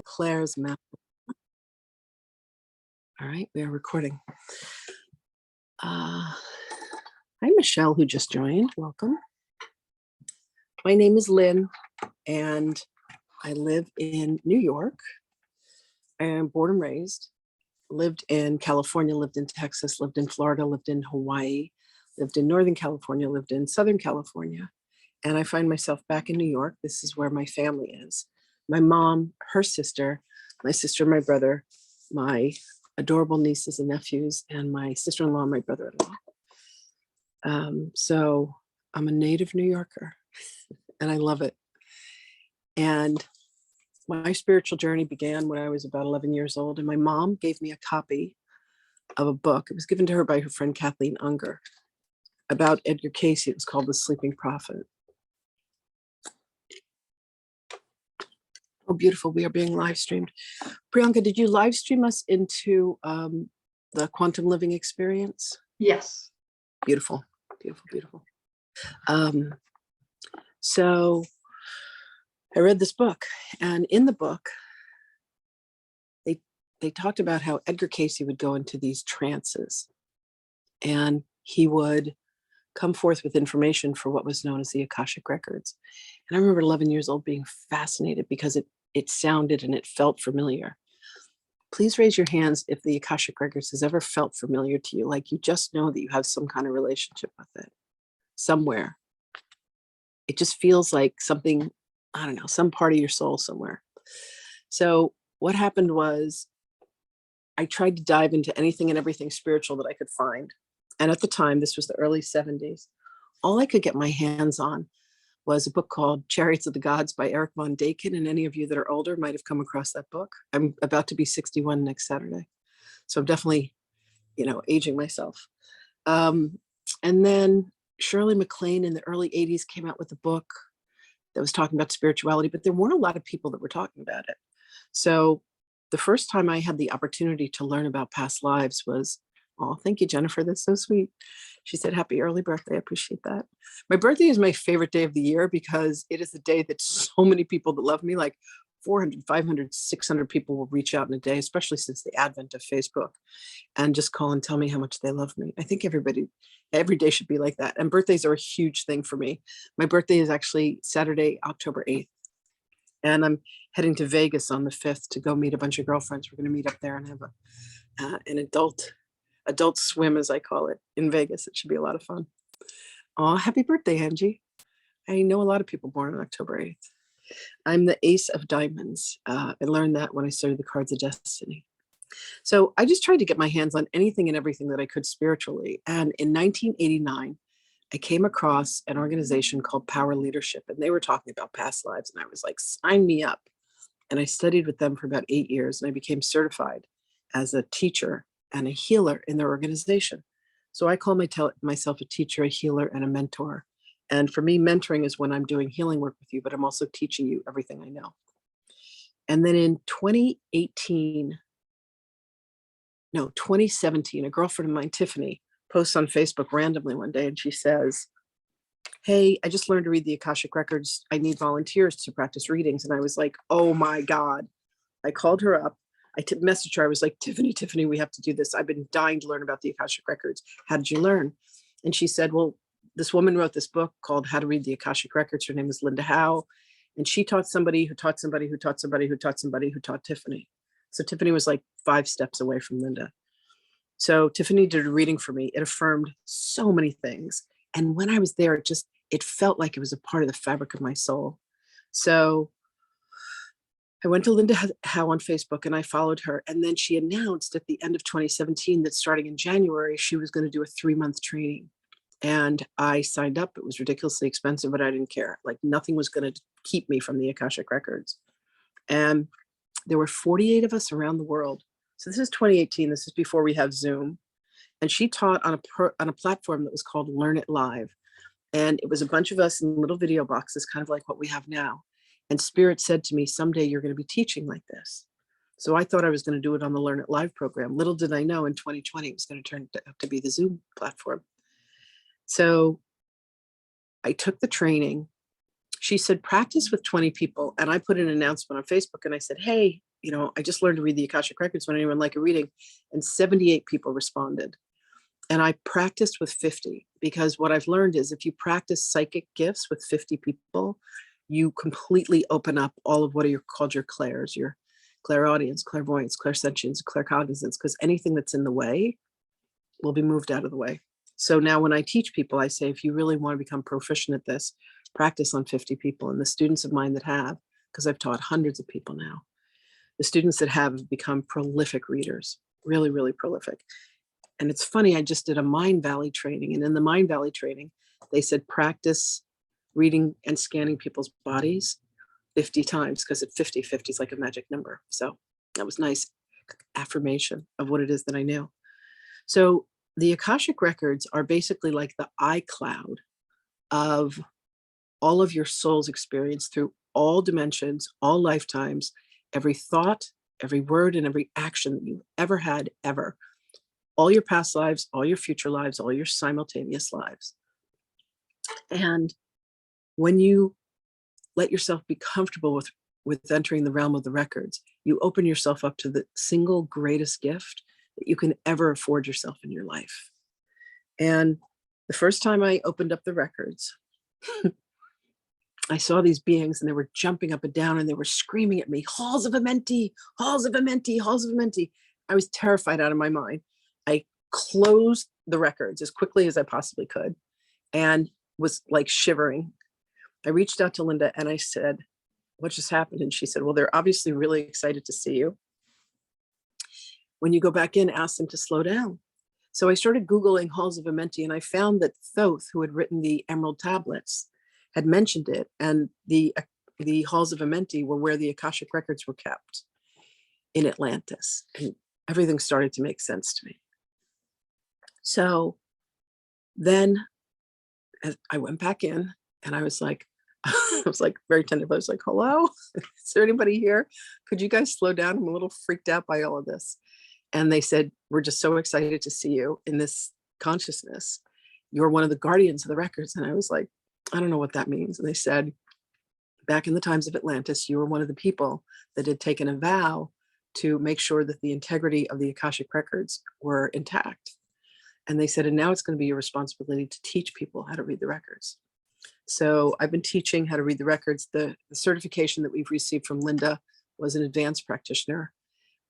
Claire's map. All right, we are recording. Hi, Michelle, who just joined. Welcome. My name is Lynn, and I live in New York. I am born and raised. Lived in California, lived in Texas, lived in Florida, lived in Hawaii, lived in Northern California, lived in Southern California. And I find myself back in New York. This is where my family is. My mom, her sister, my brother, my adorable nieces and nephews, and my sister-in-law, my brother-in-law. So I'm a native New Yorker, and I love it. And my spiritual journey began when I was about 11 years old, and my mom gave me a copy of a book. It was given to her by her friend Kathleen Unger about Edgar Cayce. It was called The Sleeping Prophet. Oh, beautiful. We are being live streamed. Priyanka, did you live stream us into the quantum living experience? Yes. Beautiful, beautiful, beautiful. So I read this book, and in the book, they talked about how Edgar Cayce would go into these trances, and he would come forth with information for what was known as the Akashic Records. And I remember 11 years old being fascinated because it sounded and it felt familiar. Please raise your hands if the Akashic Records has ever felt familiar to you, like you just know that you have some kind of relationship with it somewhere. It just feels like something, I don't know, some part of your soul somewhere. So what happened was I tried to dive into anything and everything spiritual that I could find. And at the time, this was the early 70s, all I could get my hands on was a book called Chariots of the Gods by Eric von Daykin. And any of you that are older might have come across that book. I'm about to be 61 next Saturday. So I'm definitely, aging myself. And then Shirley MacLaine in the early 80s came out with a book that was talking about spirituality, but there weren't a lot of people that were talking about it. So the first time I had the opportunity to learn about past lives was, oh, thank you, Jennifer. That's so sweet. She said, happy early birthday. I appreciate that. My birthday is my favorite day of the year because it is the day that so many people that love me, like 400, 500, 600 people will reach out in a day, especially since the advent of Facebook, and just call and tell me how much they love me. I think every day should be like that. And birthdays are a huge thing for me. My birthday is actually Saturday, October 8th. And I'm heading to Vegas on the 5th to go meet a bunch of girlfriends. We're going to meet up there and have an adult swim, as I call it, in Vegas. It should be a lot of fun. Oh, happy birthday, Angie. I know a lot of people born on October 8th. I'm the Ace of Diamonds. I learned that when I studied the cards of destiny. So I just tried to get my hands on anything and everything that I could spiritually. And in 1989, I came across an organization called Power Leadership, and they were talking about past lives. And I was like, sign me up. And I studied with them for about 8 years, and I became certified as a teacher and a healer in their organization. So I call myself a teacher, a healer, and a mentor. And for me, mentoring is when I'm doing healing work with you, but I'm also teaching you everything I know. And then in 2017, a girlfriend of mine, Tiffany, posts on Facebook randomly one day, and she says, hey, I just learned to read the Akashic Records. I need volunteers to practice readings. And I was like, oh my God. I called her up. I messaged her. I was like, Tiffany, we have to do this. I've been dying to learn about the Akashic Records. How did you learn? And she said, well, this woman wrote this book called How to Read the Akashic Records. Her name is Linda Howe. And she taught somebody who taught somebody who taught somebody who taught somebody who taught Tiffany. So Tiffany was like 5 steps away from Linda. So Tiffany did a reading for me. It affirmed so many things. And when I was there, it felt like it was a part of the fabric of my soul. So I went to Linda Howe on Facebook and I followed her. And then she announced at the end of 2017 that starting in January, she was going to do a 3-month training. And I signed up. It was ridiculously expensive, but I didn't care. Like nothing was going to keep me from the Akashic Records. And there were 48 of us around the world. So this is 2018. This is before we have Zoom. And she taught on a platform that was called Learn It Live. And it was a bunch of us in little video boxes, kind of like what we have now. And Spirit said to me, someday you're going to be teaching like this. So I thought I was going to do it on the Learn It Live program. Little did I know in 2020, it was going to turn out to be the Zoom platform. So I took the training she said, practice with 20 people. And I put an announcement on Facebook and I said, hey, I just learned to read the Akashic Records. Would anyone like a reading? And 78 people responded. And I practiced with 50, because what I've learned is if you practice psychic gifts with 50 people, you completely open up all of what are called your clairs, your clairaudience, clairvoyance, clairsentience, claircognizance, because anything that's in the way will be moved out of the way. So now when I teach people, I say, if you really want to become proficient at this, practice on 50 people. And the students of mine that have, because I've taught hundreds of people now, the students that have become prolific readers, really, really prolific. And it's funny, I just did a Mind Valley training. And in the Mind Valley training, they said practice reading and scanning people's bodies 50 times, because at 50 is like a magic number. So that was nice affirmation of what it is that I knew. So the Akashic Records are basically like the iCloud of all of your soul's experience through all dimensions, all lifetimes, every thought, every word, and every action that you've ever had, ever. All your past lives, all your future lives, all your simultaneous lives. And when you let yourself be comfortable with entering the realm of the records, you open yourself up to the single greatest gift that you can ever afford yourself in your life. And the first time I opened up the records, I saw these beings and they were jumping up and down and they were screaming at me, halls of Amenti, halls of Amenti, halls of Amenti. I was terrified out of my mind. I closed the records as quickly as I possibly could and was like shivering. I reached out to Linda and I said, what just happened? And she said, well, they're obviously really excited to see you. When you go back in, ask them to slow down. So I started Googling halls of Amenti and I found that Thoth, who had written the Emerald Tablets, had mentioned it. And the halls of Amenti were where the Akashic Records were kept in Atlantis. And everything started to make sense to me. So then as I went back in and I was like, very tentative. I was like, hello, is there anybody here? Could you guys slow down? I'm a little freaked out by all of this. And they said, we're just so excited to see you in this consciousness. You're one of the guardians of the records. And I was like, I don't know what that means. And they said, back in the times of Atlantis, you were one of the people that had taken a vow to make sure that the integrity of the Akashic Records were intact. And they said, and now it's going to be your responsibility to teach people how to read the records. So I've been teaching how to read the records. The certification that we've received from Linda was an advanced practitioner.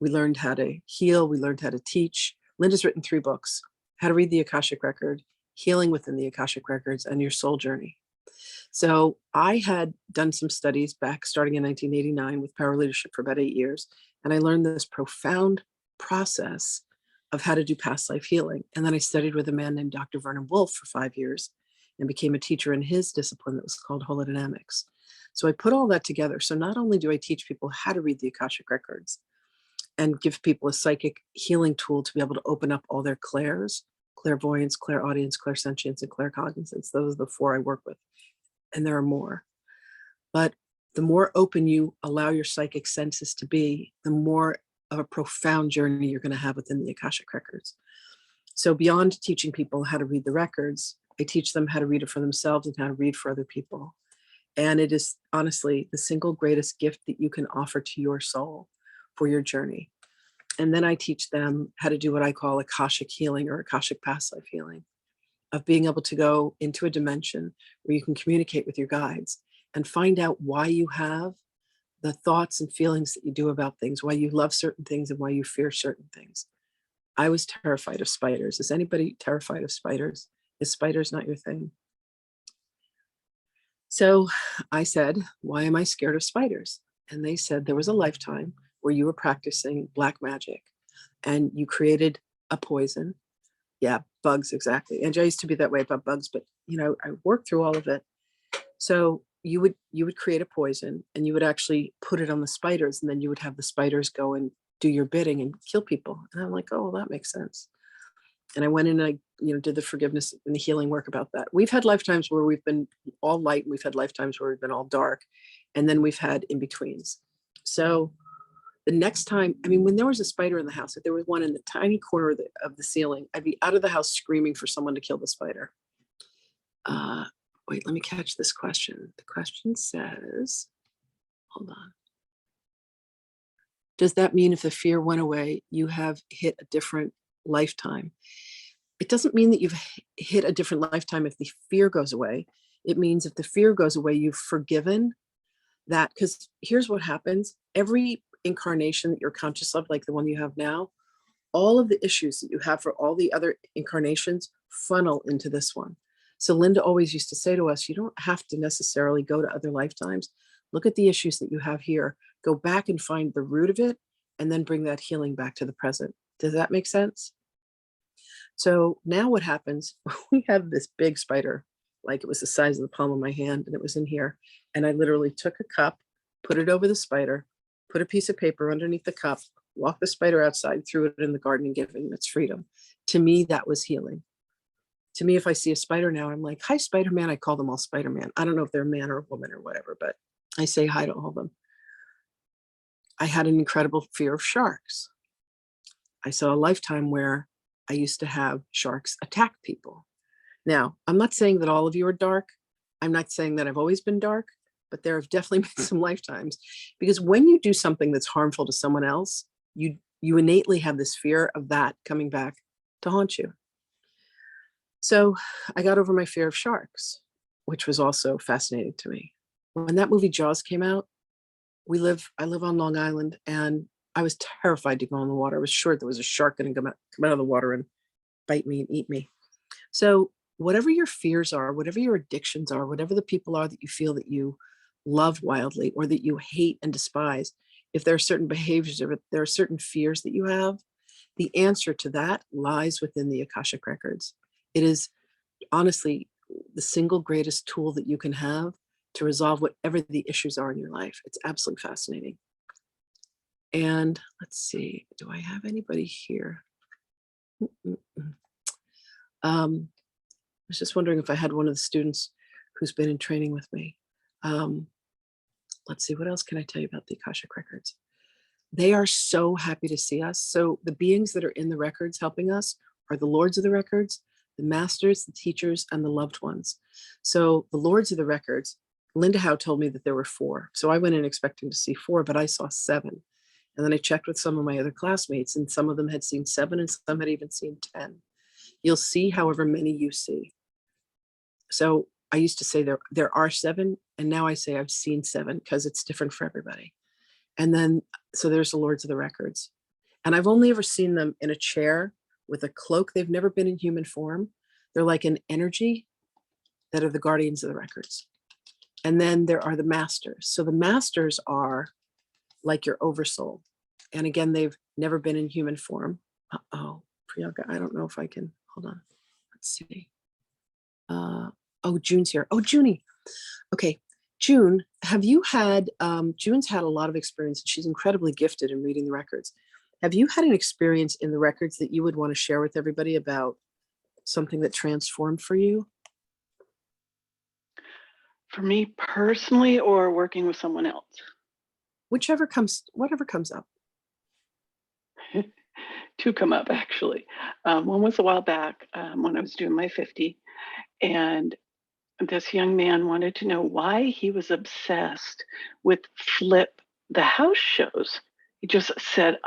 We learned how to heal. We learned how to teach. Linda's written 3 books, How to Read the Akashic Record, Healing Within the Akashic Records, and Your Soul Journey. So I had done some studies back starting in 1989 with Power Leadership for about 8 years. And I learned this profound process of how to do past life healing. And then I studied with a man named Dr. Vernon Wolf for 5 years and became a teacher in his discipline that was called holodynamics. So I put all that together. So not only do I teach people how to read the Akashic Records and give people a psychic healing tool to be able to open up all their clairs, clairvoyance, clairaudience, clairsentience, and claircognizance. Those are the 4 I work with. And there are more. But the more open you allow your psychic senses to be, the more of a profound journey you're going to have within the Akashic Records. So beyond teaching people how to read the records, I teach them how to read it for themselves and how to read for other people. And it is honestly the single greatest gift that you can offer to your soul for your journey. And then I teach them how to do what I call Akashic healing or Akashic past life healing, of being able to go into a dimension where you can communicate with your guides and find out why you have the thoughts and feelings that you do about things, why you love certain things and why you fear certain things. I was terrified of spiders. Is anybody terrified of spiders? Is spiders not your thing? So I said, why am I scared of spiders? And they said there was a lifetime where you were practicing black magic and you created a poison. Yeah, bugs, exactly. And I used to be that way about bugs, but I worked through all of it. So you would create a poison and you would actually put it on the spiders, and then you would have the spiders go and do your bidding and kill people. And I'm like, oh, well, that makes sense. And I went in and I, did the forgiveness and the healing work about that. We've had lifetimes where we've been all light, and we've had lifetimes where we've been all dark, and then we've had in betweens. So the next time, when there was a spider in the house, if there was one in the tiny corner of the ceiling, I'd be out of the house screaming for someone to kill the spider. wait, let me catch this question. The question says, hold on. Does that mean if the fear went away, you have hit a different lifetime? It doesn't mean that you've hit a different lifetime if the fear goes away. It means if the fear goes away, you've forgiven that. Because here's what happens. Every incarnation that you're conscious of, like the one you have now, all of the issues that you have for all the other incarnations funnel into this one. So Linda always used to say to us, you don't have to necessarily go to other lifetimes. Look at the issues that you have here, go back and find the root of it, and then bring that healing back to the present. Does that make sense? So now what happens, we have this big spider, like it was the size of the palm of my hand, and it was in here. And I literally took a cup, put it over the spider, put a piece of paper underneath the cup, walked the spider outside, threw it in the garden and gave it its freedom. To me, that was healing. To me, if I see a spider now, I'm like, hi, Spider-Man. I call them all Spider-Man. I don't know if they're a man or a woman or whatever, but I say hi to all of them. I had an incredible fear of sharks. I saw a lifetime where I used to have sharks attack people. Now, I'm not saying that all of you are dark. I'm not saying that I've always been dark, but there have definitely been some lifetimes, because when you do something that's harmful to someone else, you innately have this fear of that coming back to haunt you. So I got over my fear of sharks, which was also fascinating to me. When that movie Jaws came out, I live on Long Island, and I was terrified to go in the water. I was sure there was a shark going to come out of the water and bite me and eat me. So whatever your fears are, whatever your addictions are, whatever the people are that you feel that you love wildly or that you hate and despise, if there are certain behaviors or if there are certain fears that you have, the answer to that lies within the Akashic Records. It is honestly the single greatest tool that you can have to resolve whatever the issues are in your life. It's absolutely fascinating. And let's see, do I have anybody here? I was just wondering if I had one of the students who's been in training with me. Let's see, what else can I tell you about the Akashic Records? They are so happy to see us. So the beings that are in the records helping us are the lords of the records, the masters, the teachers, and the loved ones. So the lords of the records, Linda Howe told me that there were 4. So I went in expecting to see 4, but I saw 7. And then I checked with some of my other classmates, and some of them had seen 7 and some had even seen 10. You'll see however many you see. So I used to say there are 7, and now I say I've seen 7 because it's different for everybody. And then, so there's the lords of the records. And I've only ever seen them in a chair with a cloak. They've never been in human form. They're like an energy that are the guardians of the records. And then there are the masters. So the masters are like your oversoul. And again, they've never been in human form. Uh-oh, Priyanka, I don't know if I can, hold on. Let's see. Oh, June's here. Oh, Junie. Okay, June, have you had, June's had a lot of experience, and she's incredibly gifted in reading the records. Have you had an experience in the records that you would want to share with everybody about something that transformed for you? For me personally, or working with someone else? Whatever comes up. 2 come up, actually. One was a while back when I was doing my 50, and this young man wanted to know why he was obsessed with Flip the house shows. He just said,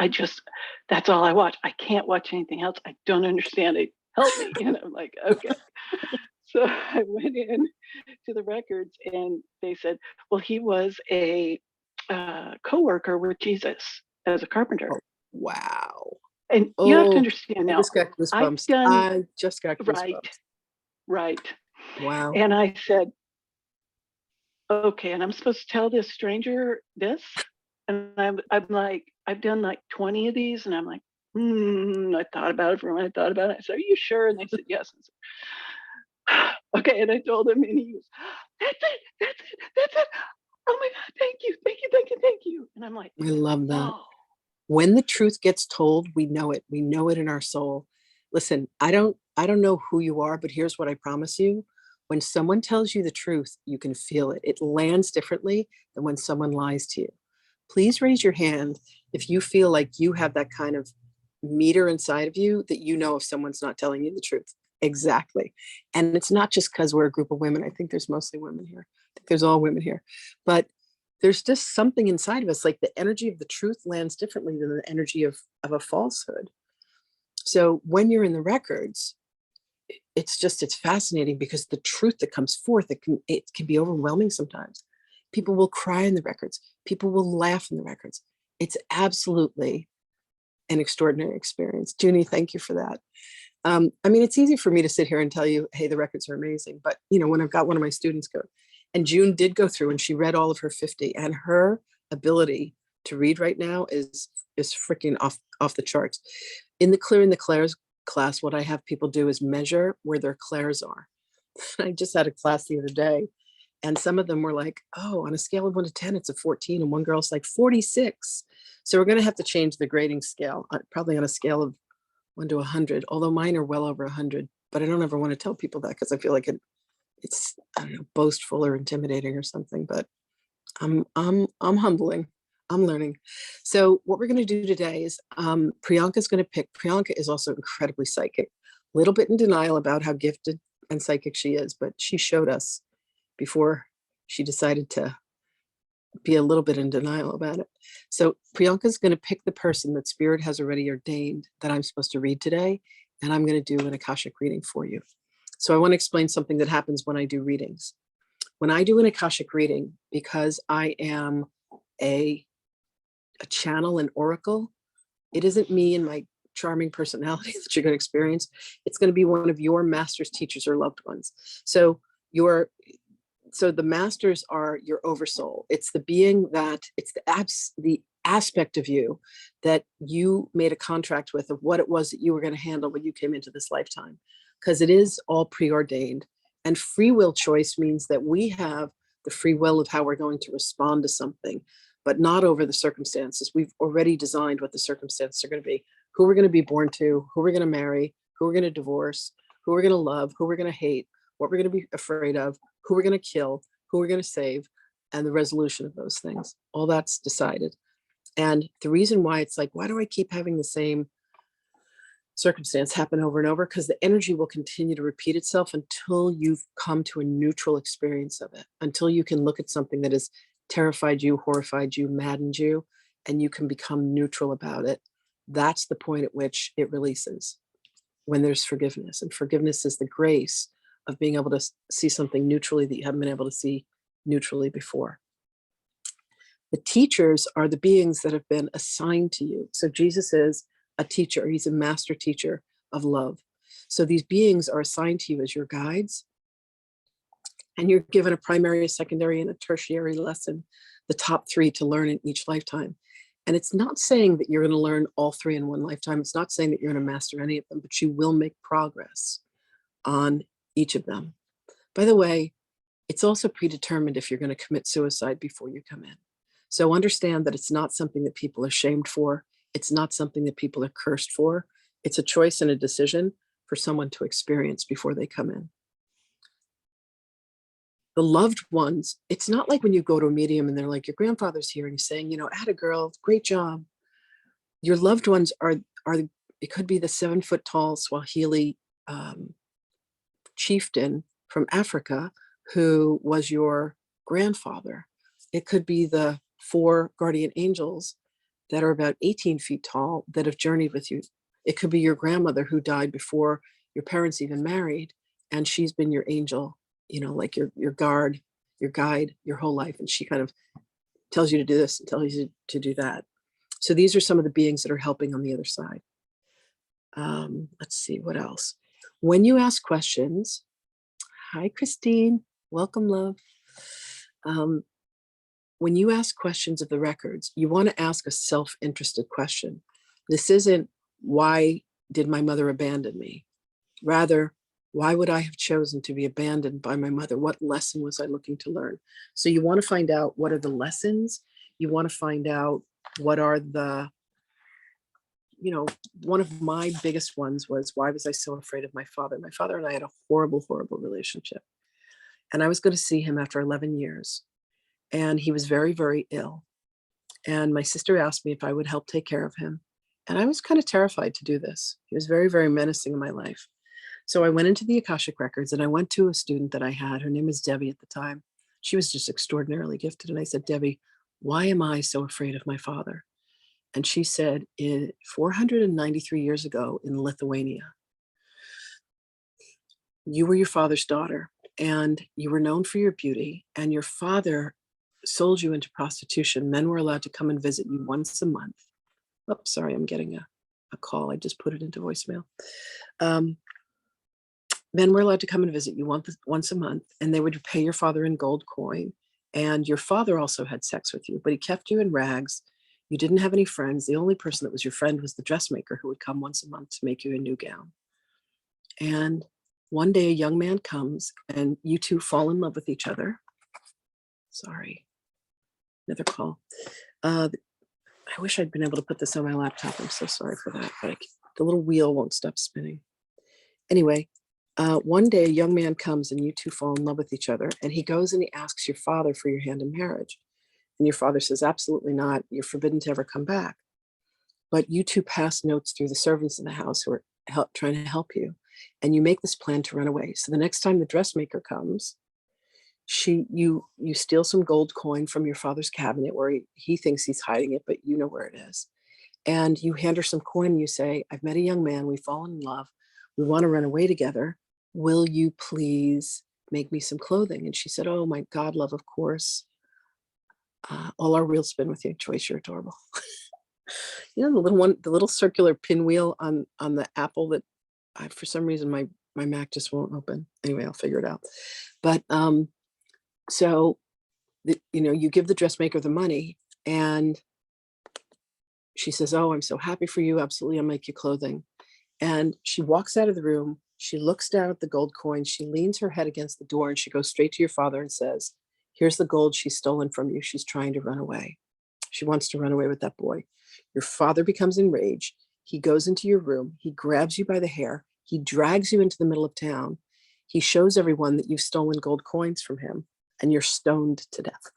that's all I watch. I can't watch anything else. I don't understand it. Help me. And I'm like, okay. So I went in to the records, and they said, well, he was a co-worker with Jesus as a carpenter. Oh, wow. And you have to understand now, I just got goosebumps. Right. Wow. And I said, okay, and I'm supposed to tell this stranger this? And I'm like, I've done like 20 of these, and I'm like, I thought about it for a minute, I thought about it. I said, are you sure? And they said, yes. And I said, okay, and I told him, and he was, that's it. Oh my God, thank you. And I'm like, I love that. whoa. When the truth gets told, we know it. We know it in our soul. Listen, I don't know who you are, but here's what I promise you. When someone tells you the truth, you can feel it. It lands differently than when someone lies to you. Please raise your hand if you feel like you have that kind of meter inside of you that you know if someone's not telling you the truth. Exactly. And it's not just because we're a group of women. I think there's mostly women here. I think there's all women here. But there's just something inside of us, like the energy of the truth lands differently than the energy of a falsehood. So when you're in the records, it's fascinating because the truth that comes forth, it can be overwhelming sometimes. People will cry in the records. People will laugh in the records. It's absolutely an extraordinary experience. Junie, thank you for that. I mean, it's easy for me to sit here and tell you, hey, the records are amazing. But, when I've got one of my students go, and June did go through and she read all of her 50, and her ability to read right now is freaking off the charts. In the Clearing the Clairs class, what I have people do is measure where their clairs are. I just had a class the other day, and some of them were like, oh, on a scale of 1 to 10, it's a 14. And one girl's like 46. So we're going to have to change the grading scale, probably on a scale of 1 to 100, although mine are well over 100, but I don't ever want to tell people that because I feel like it's, I don't know, boastful or intimidating or something, but I'm humbling. I'm learning. So what we're going to do today is Priyanka's going to pick. Priyanka is also incredibly psychic, a little bit in denial about how gifted and psychic she is, but she showed us before she decided to be a little bit in denial about it. So Priyanka's going to pick the person that Spirit has already ordained that I'm supposed to read today, and I'm going to do an Akashic reading for you. So I want to explain something that happens when I do readings. When I do an Akashic reading, because I am a channel, an oracle, it isn't me and my charming personality that you're going to experience. It's going to be one of your masters, teachers, or loved ones. So the masters are your oversoul. It's the being it's the aspect of you that you made a contract with, of what it was that you were going to handle when you came into this lifetime, because it is all preordained. And free will choice means that we have the free will of how we're going to respond to something, but not over the circumstances. We've already designed what the circumstances are going to be, who we're going to be born to, who we're going to marry, who we're going to divorce, who we're going to love, who we're going to hate, what we're going to be afraid of, who we're going to kill, who we're going to save, and the resolution of those things. All that's decided. And the reason why it's like, why do I keep having the same circumstance happen over and over? Because the energy will continue to repeat itself until you've come to a neutral experience of it, until you can look at something that has terrified you, horrified you, maddened you, and you can become neutral about it. That's the point at which it releases, when there's forgiveness. And forgiveness is the grace of being able to see something neutrally that you haven't been able to see neutrally before. The teachers are the beings that have been assigned to you. So Jesus is a teacher. He's a master teacher of love. So these beings are assigned to you as your guides, and you're given a primary, a secondary, and a tertiary lesson, the top 3 to learn in each lifetime. And it's not saying that you're going to learn all 3 in one lifetime. It's not saying that you're going to master any of them, but you will make progress on each of them. By the way, it's also predetermined if you're going to commit suicide before you come in. So understand that it's not something that people are shamed for. It's not something that people are cursed for. It's a choice and a decision for someone to experience before they come in. The loved ones, it's not like when you go to a medium and they're like, your grandfather's here and he's saying, atta girl, great job. Your loved ones are it could be the 7-foot tall Swahili chieftain from Africa who was your grandfather. It could be the 4 guardian angels that are about 18 feet tall that have journeyed with you. It could be your grandmother who died before your parents even married, and she's been your angel, like your guard, your guide, your whole life. And she kind of tells you to do this and tells you to do that. So these are some of the beings that are helping on the other side. Let's see, what else? When you ask questions, hi, Christine, welcome, love. When you ask questions of the records, you want to ask a self-interested question. This isn't, why did my mother abandon me? Rather, why would I have chosen to be abandoned by my mother? What lesson was I looking to learn? So you want to find out, what are the lessons? You want to find out what are the, one of my biggest ones was, why was I so afraid of my father? My father and I had a horrible, horrible relationship. And I was going to see him after 11 years. And he was very, very ill. And my sister asked me if I would help take care of him. And I was kind of terrified to do this. He was very, very menacing in my life. So I went into the Akashic Records and I went to a student that I had. Her name was Debbie at the time. She was just extraordinarily gifted. And I said, Debbie, why am I so afraid of my father? And she said, 493 years ago in Lithuania, you were your father's daughter and you were known for your beauty, and your father sold you into prostitution. Men were allowed to come and visit you once a month. Oh, sorry, I'm getting a call. I just put it into voicemail. Men were allowed to come and visit you once a month, and they would pay your father in gold coin. And your father also had sex with you, but he kept you in rags. You didn't have any friends. The only person that was your friend was the dressmaker who would come once a month to make you a new gown. And one day a young man comes and you two fall in love with each other. Sorry, another call. I wish I'd been able to put this on my laptop. I'm so sorry for that, but the little wheel won't stop spinning. Anyway, one day a young man comes and you two fall in love with each other, and he goes and he asks your father for your hand in marriage. And your father says, absolutely not. You're forbidden to ever come back. But you two pass notes through the servants in the house who are trying to help you. And you make this plan to run away. So the next time the dressmaker comes, you steal some gold coin from your father's cabinet where he thinks he's hiding it, but you know where it is. And you hand her some coin and you say, I've met a young man. We've fallen in love. We want to run away together. Will you please make me some clothing? And she said, oh my God, love, of course. All our wheels spin with you. Joyce, you're adorable. You know, the little one, the little circular pinwheel on the Apple that for some reason my Mac just won't open. Anyway, I'll figure it out. But so you give the dressmaker the money, and she says, oh, I'm so happy for you. Absolutely, I'll make you clothing. And she walks out of the room. She looks down at the gold coin. She leans her head against the door and she goes straight to your father and says, here's the gold she's stolen from you. She's trying to run away. She wants to run away with that boy. Your father becomes enraged. He goes into your room. He grabs you by the hair. He drags you into the middle of town. He shows everyone that you've stolen gold coins from him, and you're stoned to death.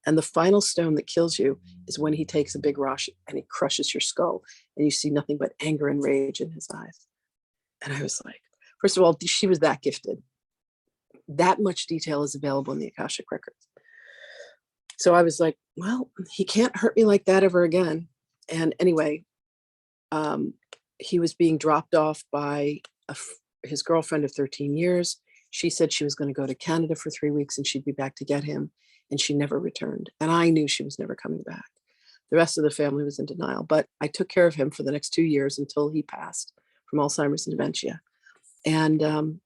And the final stone that kills you is when he takes a big rush and he crushes your skull, and you see nothing but anger and rage in his eyes. And I was like, first of all, she was that gifted. That much detail is available in the Akashic Records. So I was like, well, he can't hurt me like that ever again. And anyway, he was being dropped off by his girlfriend of 13 years. She said she was going to go to Canada for 3 weeks and she'd be back to get him. And she never returned. And I knew she was never coming back. The rest of the family was in denial, but I took care of him for the next 2 years until he passed from Alzheimer's and dementia. And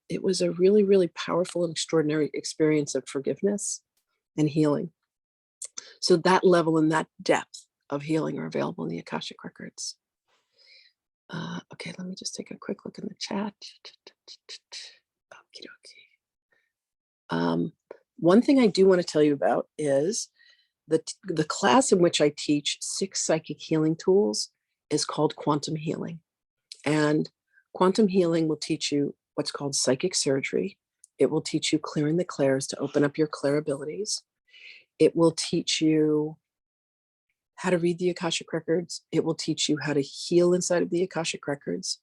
it was a really, really powerful and extraordinary experience of forgiveness and healing. So that level and that depth of healing are available in the Akashic Records. Okay, let me just take a quick look in the chat. Okie dokie. One thing I do want to tell you about is the class in which I teach 6 psychic healing tools is called Quantum Healing. And Quantum Healing will teach you what's called psychic surgery. It will teach you clearing the clairs to open up your clair abilities. It will teach you how to read the Akashic Records. It will teach you how to heal inside of the Akashic Records.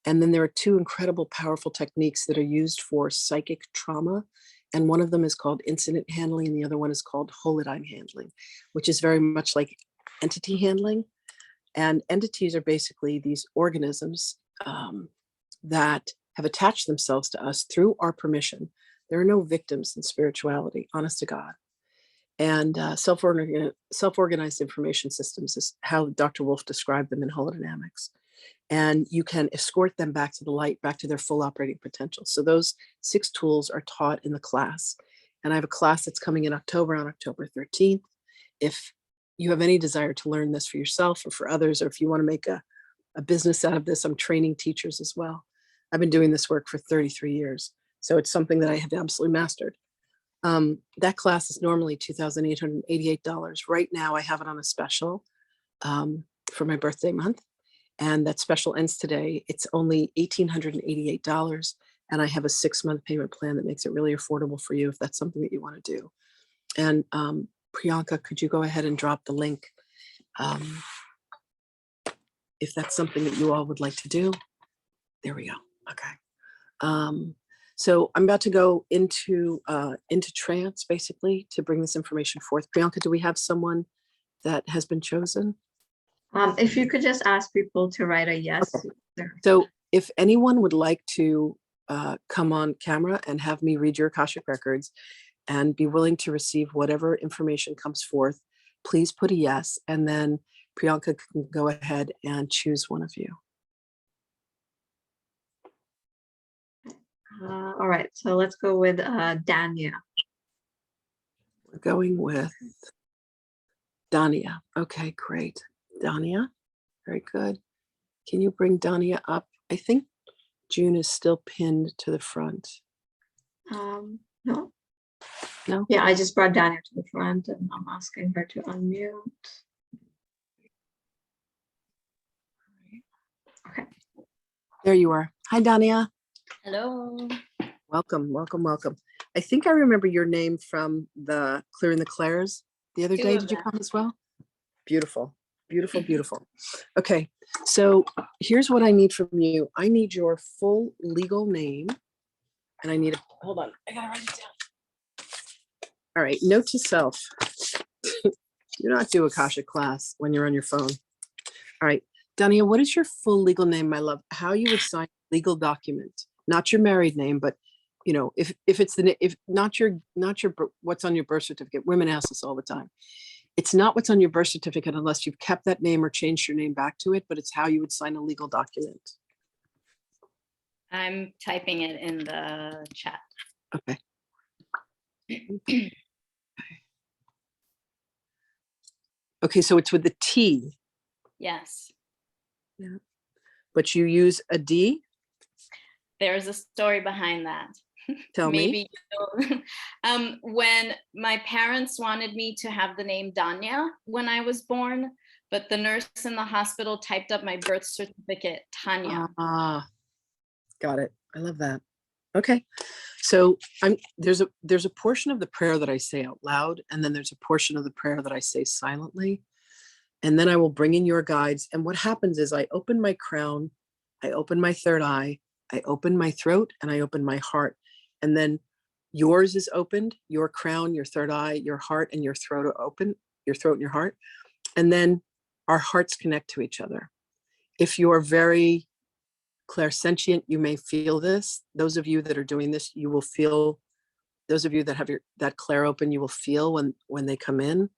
And then there are 2 incredible, powerful techniques that are used for psychic trauma. And one of them is called incident handling, and the other one is called holodyne handling, which is very much like entity handling. And entities are basically these organisms that have attached themselves to us through our permission. There are no victims in spirituality, honest to God. And self-organized information systems is how Dr. Wolf described them in holodynamics. And you can escort them back to the light, back to their full operating potential. So those 6 tools are taught in the class. And I have a class that's coming in October, on October 13th. If you have any desire to learn this for yourself or for others, or if you want to make a business out of this, I'm training teachers as well. I've been doing this work for 33 years. So it's something that I have absolutely mastered. That class is normally $2,888. Right now I have it on a special for my birthday month. And that special ends today. It's only $1,888. And I have a 6-month payment plan that makes it really affordable for you if that's something that you want to do. And Priyanka, could you go ahead and drop the link if that's something that you all would like to do? There we go. Okay. So I'm about to go into trance, basically, to bring this information forth. Priyanka, do we have someone that has been chosen? If you could just ask people to write a yes. Okay. So if anyone would like to come on camera and have me read your Akashic Records and be willing to receive whatever information comes forth, please put a yes, and then Priyanka can go ahead and choose one of you. All right, so let's go with Dania. We're going with Dania. Okay, great. Dania, very good. Can you bring Dania up? I think June is still pinned to the front. No. No? Yeah, I just brought Dania to the front and I'm asking her to unmute. Okay. There you are. Hi, Dania. Hello. Welcome, welcome, welcome. I think I remember your name from the Clearing the Clairs the other day. Did you come as well? Beautiful, beautiful, beautiful. Okay, so here's what I need from you. I need your full legal name, and I need hold on, I gotta write it down. All right, note to self. Do not do Akashic class when you're on your phone. All right, Dania, what is your full legal name, my love? How you would sign a legal document, not your married name, but you know, if it's if not your what's on your birth certificate. Women ask this all the time. It's not what's on your birth certificate unless you've kept that name or changed your name back to it, but it's how you would sign a legal document. I'm typing it in the chat. Okay. Okay, so it's with the T. Yes. Yeah. But you use a D? There's a story behind that. Tell Maybe me. when my parents wanted me to have the name Danya when I was born, but the nurse in the hospital typed up my birth certificate, Tanya. Got it. I love that. Okay. So there's a portion of the prayer that I say out loud, and then there's a portion of the prayer that I say silently. And then I will bring in your guides. And what happens is I open my crown, I open my third eye, I open my throat, and I open my heart. And then yours is opened, your crown, your third eye, your heart, and your throat are open, your throat and your heart. And then our hearts connect to each other. If you're very clairsentient, you may feel this. Those of you that are doing this, you will feel, those of you that have that clair open, you will feel when they come in.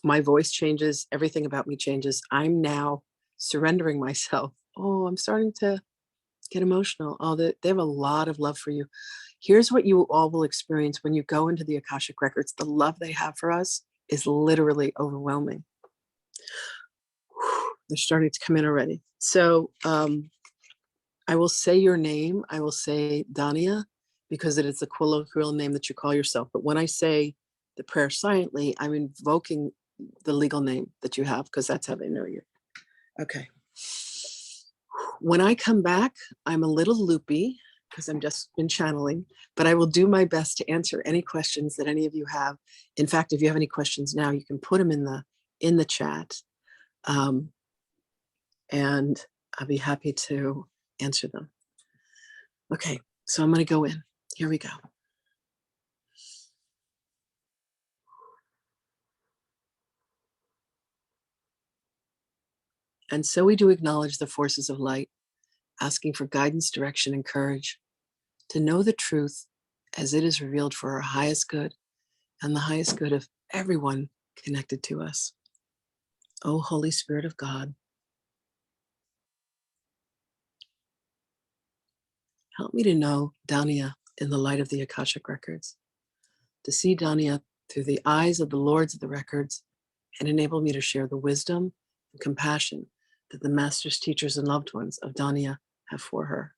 My voice changes, everything about me changes. I'm now surrendering myself. Oh, I'm starting to get emotional. Oh, they have a lot of love for you. Here's what you all will experience when you go into the Akashic Records. The love they have for us is literally overwhelming. They're starting to come in already. So I will say your name. I will say Dania, because it is the colloquial name that you call yourself. But when I say the prayer silently, I'm invoking the legal name that you have, because that's how they know you. Okay. When I come back, I'm a little loopy because I'm just been channeling, but I will do my best to answer any questions that any of you have. In fact, if you have any questions now, you can put them in the chat. And I'll be happy to answer them. Okay, so I'm going to go in. Here we go. And so we do acknowledge the forces of light, asking for guidance, direction, and courage to know the truth as it is revealed for our highest good and the highest good of everyone connected to us. O Holy Spirit of God, help me to know Dania in the light of the Akashic Records, to see Dania through the eyes of the Lords of the Records, and enable me to share the wisdom and compassion that the masters, teachers, and loved ones of Dania have for her.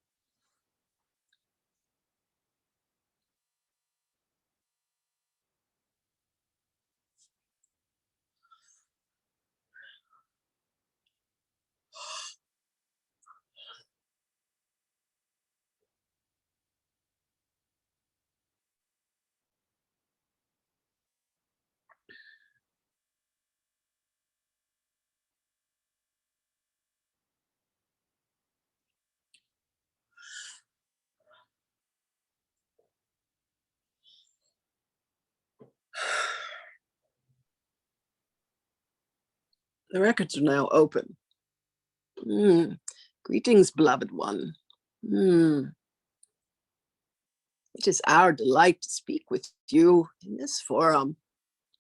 The records are now open. Greetings, beloved one. It is our delight to speak with you in this forum.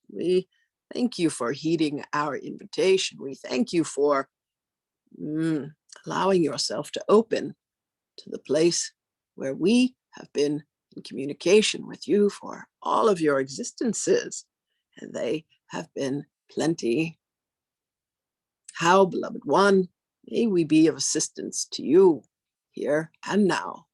We thank you for heeding our invitation. We thank you for allowing yourself to open to the place where we have been in communication with you for all of your existences, and they have been plenty. How, beloved one, may we be of assistance to you here and now?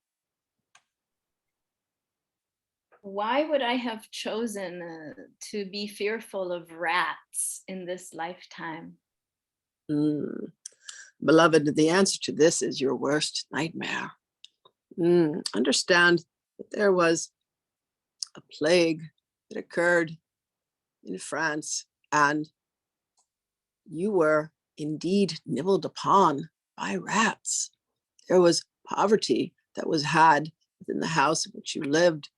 Why would I have chosen to be fearful of rats in this lifetime? Beloved, the answer to this is your worst nightmare. Understand that there was a plague that occurred in France, and you were indeed nibbled upon by rats. There was poverty that was had within the house in which you lived,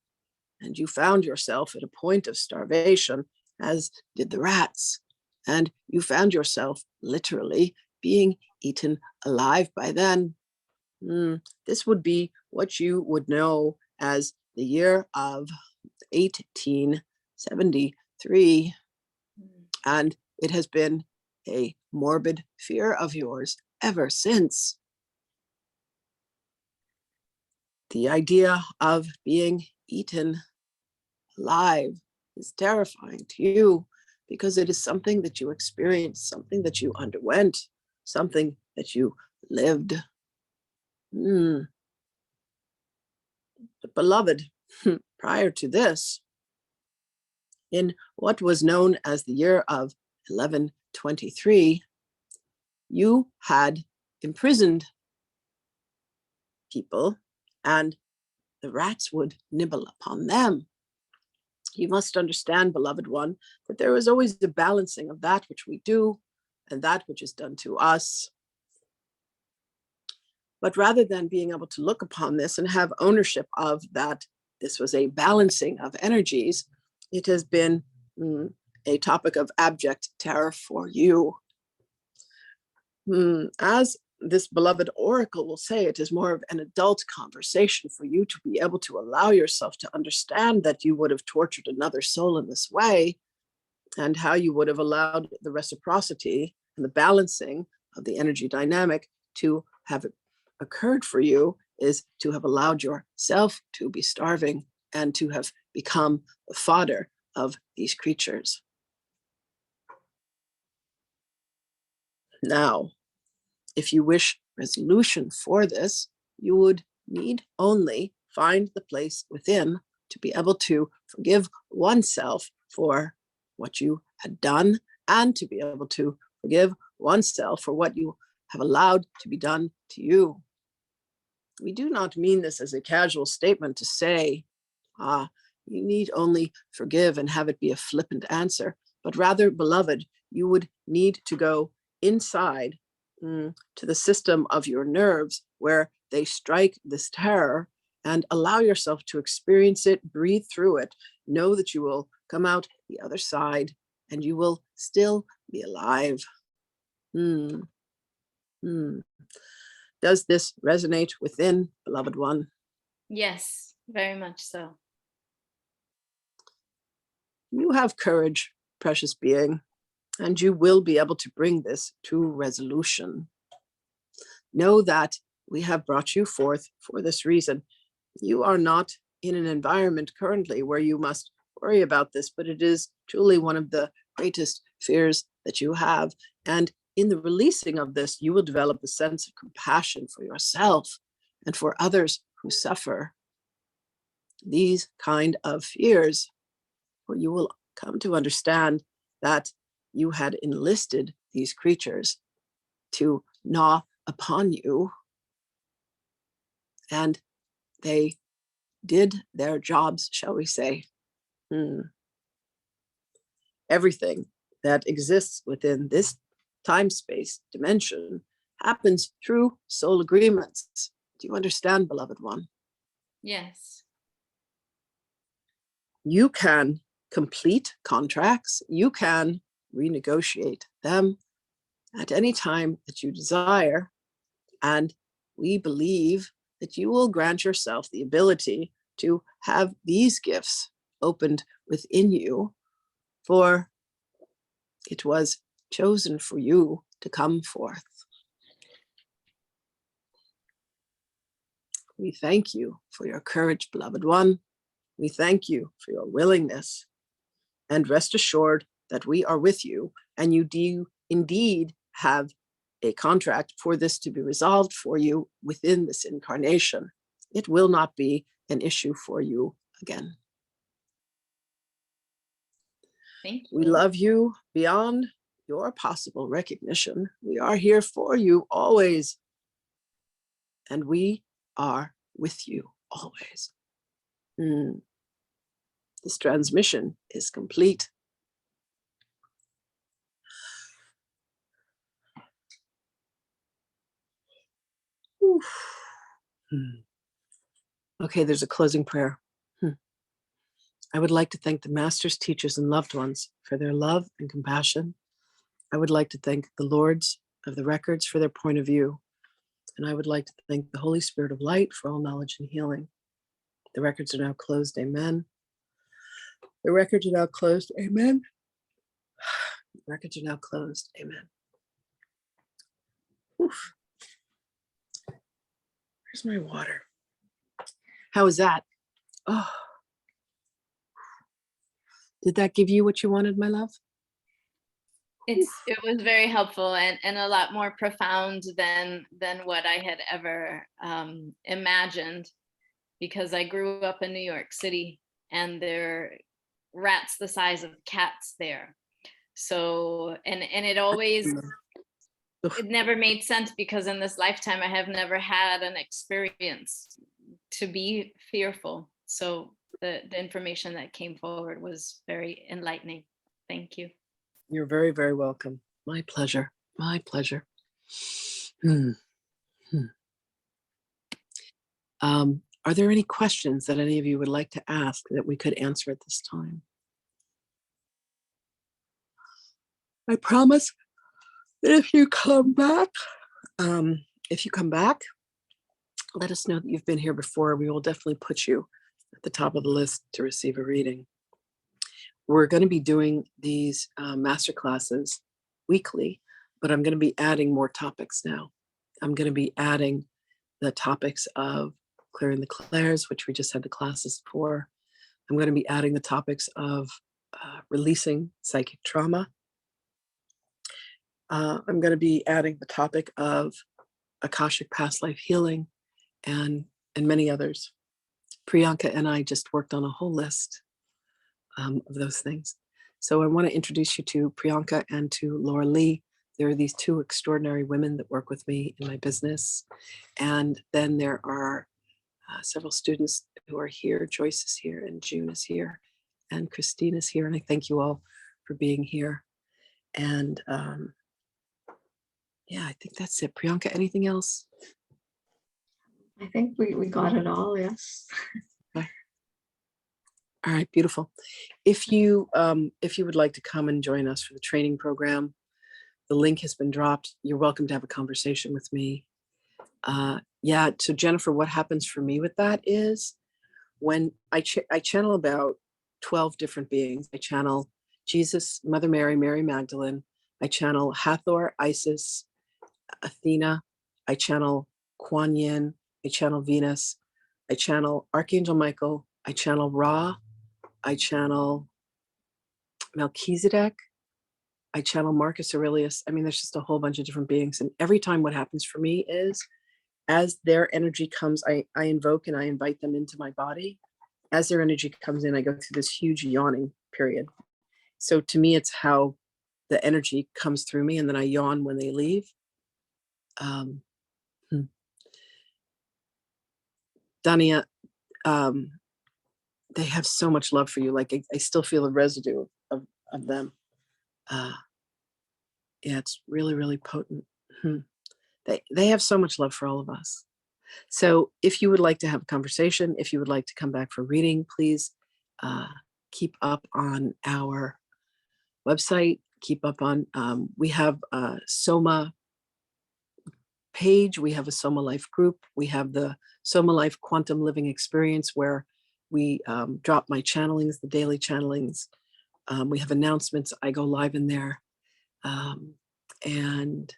and you found yourself at a point of starvation, as did the rats. And you found yourself literally being eaten alive by then. This would be what you would know as the year of 1873. And it has been a morbid fear of yours ever since. The idea of being eaten alive is terrifying to you because it is something that you experienced, something that you underwent, something that you lived. But beloved, prior to this, in what was known as the year of 1123, you had imprisoned people and the rats would nibble upon them. You must understand, beloved one, that there is always the balancing of that which we do and that which is done to us. But rather than being able to look upon this and have ownership of that, this was a balancing of energies, it has been a topic of abject terror for you. As this beloved oracle will say, it is more of an adult conversation for you to be able to allow yourself to understand that you would have tortured another soul in this way, and how you would have allowed the reciprocity and the balancing of the energy dynamic to have occurred for you is to have allowed yourself to be starving and to have become the fodder of these creatures. Now, if you wish resolution for this, you would need only find the place within to be able to forgive oneself for what you had done and to be able to forgive oneself for what you have allowed to be done to you. We do not mean this as a casual statement to say, you need only forgive and have it be a flippant answer, but rather, beloved, you would need to go inside to the system of your nerves where they strike this terror and allow yourself to experience it, breathe through it, know that you will come out the other side and you will still be alive. Does this resonate within, beloved one? Yes, very much so. You have courage, precious being, and you will be able to bring this to resolution. Know that we have brought you forth for this reason. You are not in an environment currently where you must worry about this, but it is truly one of the greatest fears that you have. And in the releasing of this, you will develop a sense of compassion for yourself and for others who suffer these kind of fears, where you will come to understand that you had enlisted these creatures to gnaw upon you, and they did their jobs, shall we say. Everything that exists within this time-space dimension happens through soul agreements. Do you understand, beloved one? Yes. You can complete contracts, you can renegotiate them, at any time that you desire. And we believe that you will grant yourself the ability to have these gifts opened within you, for it was chosen for you to come forth. We thank you for your courage, beloved one. We thank you for your willingness. And rest assured that we are with you, and you do indeed have a contract for this to be resolved for you within this incarnation. It will not be an issue for you again. Thank We you. love you beyond your possible recognition. We are here for you always. And we are with you always. This transmission is complete. Okay, there's a closing prayer. I would like to thank the masters, teachers, and loved ones for their love and compassion. I would like to thank the lords of the records for their point of view. And I would like to thank the Holy Spirit of light for all knowledge and healing. The records are now closed. Amen. The records are now closed. Amen. The records are now closed. Amen. Oof. Where's my water? How was that? Oh. Did that give you what you wanted, my love? It was very helpful and a lot more profound than what I had ever imagined, because I grew up in New York City and there are rats the size of cats there. So, and it always, it never made sense, because in this lifetime I have never had an experience to be fearful. So the information that came forward was very enlightening. Thank you. You're very, very welcome. My pleasure. My pleasure. Are there any questions that any of you would like to ask that we could answer at this time? I promise that if you come back, let us know that you've been here before. We will definitely put you at the top of the list to receive a reading. We're going to be doing these master classes weekly, but I'm going to be adding more topics now. I'm going to be adding the topics of clearing the clairs, which we just had the classes for. I'm going to be adding the topics of releasing psychic trauma. I'm going to be adding the topic of Akashic past life healing and many others. Priyanka and I just worked on a whole list of those things. So I want to introduce you to Priyanka and to Laura Lee. There are these two extraordinary women that work with me in my business. And then there are several students who are here. Joyce is here, and June is here, and Christine is here. And I thank you all for being here. And yeah, I think that's it. Priyanka, anything else? I think we got it all, yes. Okay. All right, beautiful. If you would like to come and join us for the training program, the link has been dropped. You're welcome to have a conversation with me. Yeah, so Jennifer, what happens for me with that is when I channel about 12 different beings. I channel Jesus, Mother Mary, Mary Magdalene. I channel Hathor, Isis, Athena. I channel Kuan Yin. I channel Venus. I channel Archangel Michael. I channel Ra. I channel Melchizedek. I channel Marcus Aurelius. I mean, there's just a whole bunch of different beings. And every time what happens for me is as their energy comes, I invoke and I invite them into my body. As their energy comes in, I go through this huge yawning period. So to me, it's how the energy comes through me, and then I yawn when they leave. Dania, they have so much love for you. Like I still feel a residue of them. Yeah, it's really, really potent. They have so much love for all of us. So if you would like to have a conversation, if you would like to come back for reading, please keep up on our website, keep up on. We have a Soma page. We have a Soma Life group. We have the Soma Life Quantum Living Experience, where we drop my channelings, the daily channelings. We have announcements. I go live in there. And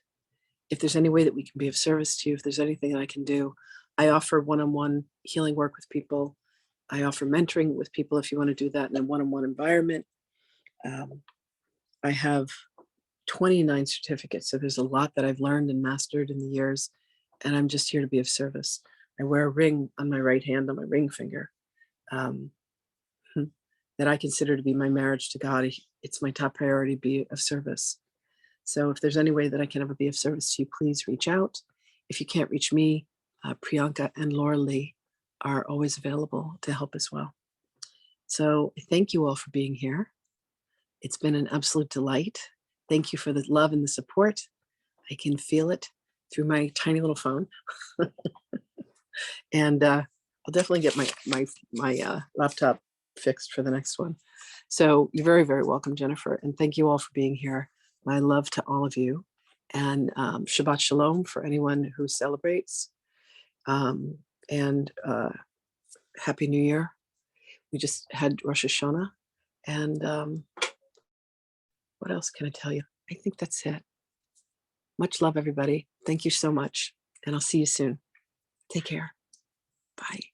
if there's any way that we can be of service to you, if there's anything that I can do, I offer one-on-one healing work with people. I offer mentoring with people if you want to do that in a one-on-one environment. I have 29 certificates, so there's a lot that I've learned and mastered in the years, and I'm just here to be of service. I wear a ring on my right hand, on my ring finger, that I consider to be my marriage to God. It's my top priority to be of service. So if there's any way that I can ever be of service to you, please reach out. If you can't reach me, Priyanka and Laura Lee are always available to help as well. So thank you all for being here. It's been an absolute delight. Thank you for the love and the support. I can feel it through my tiny little phone. And I'll definitely get my laptop fixed for the next one. So you're very, very welcome, Jennifer. And thank you all for being here. My love to all of you. And Shabbat Shalom for anyone who celebrates. And Happy New Year. We just had Rosh Hashanah. And what else can I tell you? I think that's it. Much love, everybody. Thank you so much. And I'll see you soon. Take care. Bye.